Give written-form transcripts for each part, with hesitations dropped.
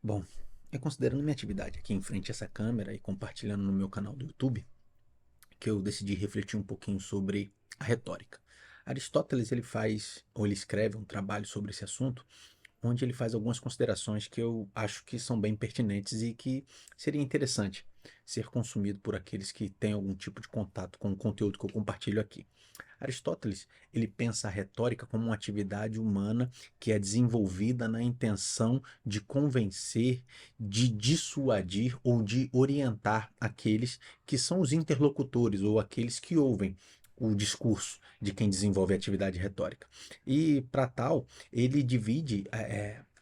Bom, considerando minha atividade aqui em frente a essa câmera e compartilhando no meu canal do YouTube, que eu decidi refletir um pouquinho sobre a retórica. Aristóteles ele faz, ou ele escreve um trabalho sobre esse assunto, onde ele faz algumas considerações que eu acho que são bem pertinentes e que seria interessante ser consumido por aqueles que têm algum tipo de contato com o conteúdo que eu compartilho aqui. Aristóteles, ele pensa a retórica como uma atividade humana que é desenvolvida na intenção de convencer, de dissuadir ou de orientar aqueles que são os interlocutores ou aqueles que ouvem o discurso de quem desenvolve a atividade retórica. E para tal, ele divide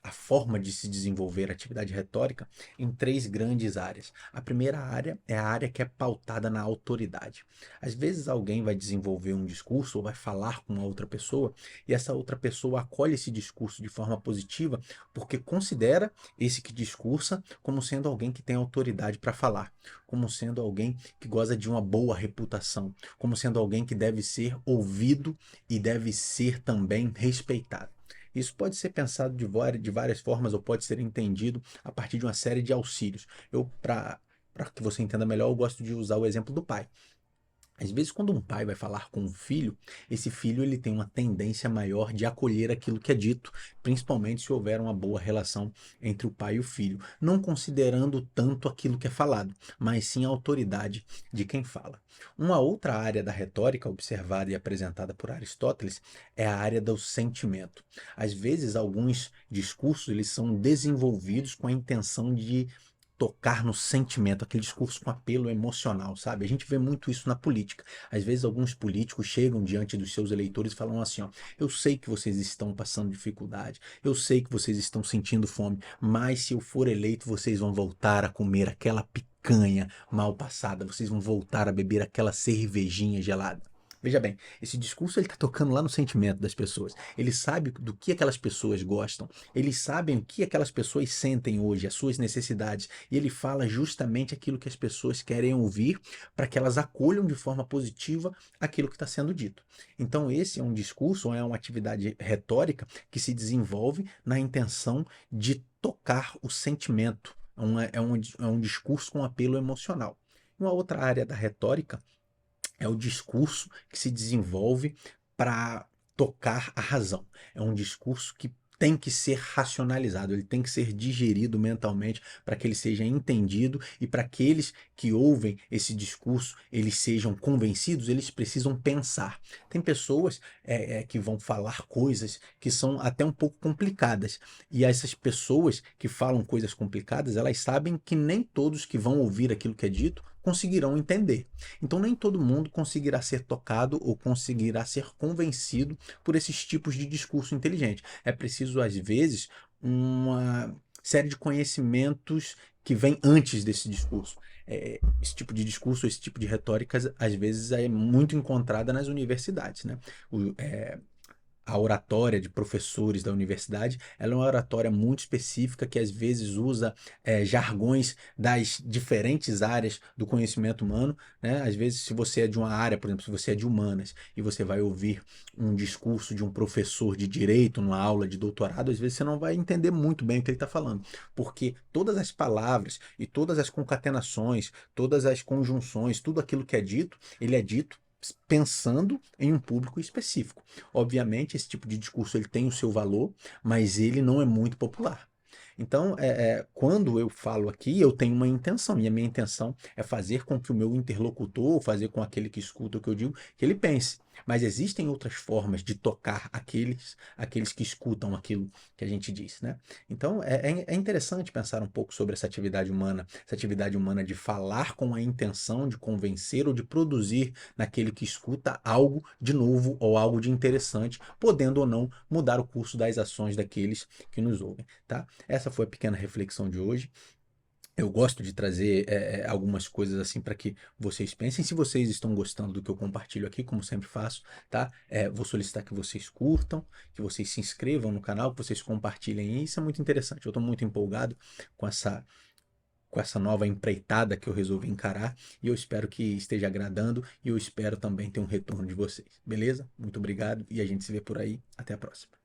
a forma de se desenvolver a atividade retórica em três grandes áreas. A primeira área é a área que é pautada na autoridade. Às vezes alguém vai desenvolver um discurso ou vai falar com uma outra pessoa e essa outra pessoa acolhe esse discurso de forma positiva porque considera esse que discursa como sendo alguém que tem autoridade para falar, como sendo alguém que goza de uma boa reputação, como sendo alguém que deve ser ouvido e deve ser também respeitado. Isso pode ser pensado de várias formas ou pode ser entendido a partir de uma série de auxílios. Para que você entenda melhor, eu gosto de usar o exemplo do pai. Às vezes, quando um pai vai falar com um filho, esse filho ele tem uma tendência maior de acolher aquilo que é dito, principalmente se houver uma boa relação entre o pai e o filho, não considerando tanto aquilo que é falado, mas sim a autoridade de quem fala. Uma outra área da retórica observada e apresentada por Aristóteles é a área do sentimento. Às vezes, alguns discursos eles são desenvolvidos com a intenção de tocar no sentimento, aquele discurso com apelo emocional, sabe? A gente vê muito isso na política. Às vezes alguns políticos chegam diante dos seus eleitores e falam assim, ó, eu sei que vocês estão passando dificuldade, eu sei que vocês estão sentindo fome, mas se eu for eleito, vocês vão voltar a comer aquela picanha mal passada, vocês vão voltar a beber aquela cervejinha gelada. Veja bem, esse discurso ele está tocando lá no sentimento das pessoas. Ele sabe do que aquelas pessoas gostam, eles sabem o que aquelas pessoas sentem hoje, as suas necessidades, e ele fala justamente aquilo que as pessoas querem ouvir para que elas acolham de forma positiva aquilo que está sendo dito. Então, esse é um discurso, é uma atividade retórica que se desenvolve na intenção de tocar o sentimento. É um discurso com apelo emocional. Uma outra área da retórica é o discurso que se desenvolve para tocar a razão. É um discurso que tem que ser racionalizado, ele tem que ser digerido mentalmente para que ele seja entendido e para aqueles que ouvem esse discurso eles sejam convencidos, eles precisam pensar. Tem pessoas que vão falar coisas que são até um pouco complicadas e essas pessoas que falam coisas complicadas, elas sabem que nem todos que vão ouvir aquilo que é dito conseguirão entender. Então, nem todo mundo conseguirá ser tocado ou conseguirá ser convencido por esses tipos de discurso inteligente. É preciso, às vezes, uma série de conhecimentos que vem antes desse discurso. Esse tipo de discurso, esse tipo de retórica, às vezes é muito encontrada nas universidades, né? A oratória de professores da universidade, ela é uma oratória muito específica que às vezes usa jargões das diferentes áreas do conhecimento humano, né? Às vezes, se você é de uma área, por exemplo, se você é de humanas e você vai ouvir um discurso de um professor de direito numa aula de doutorado, às vezes você não vai entender muito bem o que ele está falando, porque todas as palavras e todas as concatenações, todas as conjunções, tudo aquilo que é dito, ele é dito pensando em um público específico. Obviamente, esse tipo de discurso ele tem o seu valor, mas ele não é muito popular. Então, quando eu falo aqui, eu tenho uma intenção, e a minha intenção é fazer com que o meu interlocutor, fazer com aquele que escuta o que eu digo, que ele pense. Mas existem outras formas de tocar aqueles que escutam aquilo que a gente diz, né? Então, é interessante pensar um pouco sobre essa atividade humana de falar com a intenção de convencer ou de produzir naquele que escuta algo de novo ou algo de interessante, podendo ou não mudar o curso das ações daqueles que nos ouvem, tá? Essa foi a pequena reflexão de hoje. Eu gosto de trazer algumas coisas assim para que vocês pensem. Se vocês estão gostando do que eu compartilho aqui, como sempre faço, tá? Vou solicitar que vocês curtam, que vocês se inscrevam no canal, que vocês compartilhem. Isso é muito interessante. Eu estou muito empolgado com essa nova empreitada que eu resolvi encarar e eu espero que esteja agradando e eu espero também ter um retorno de vocês. Beleza? Muito obrigado e a gente se vê por aí. Até a próxima.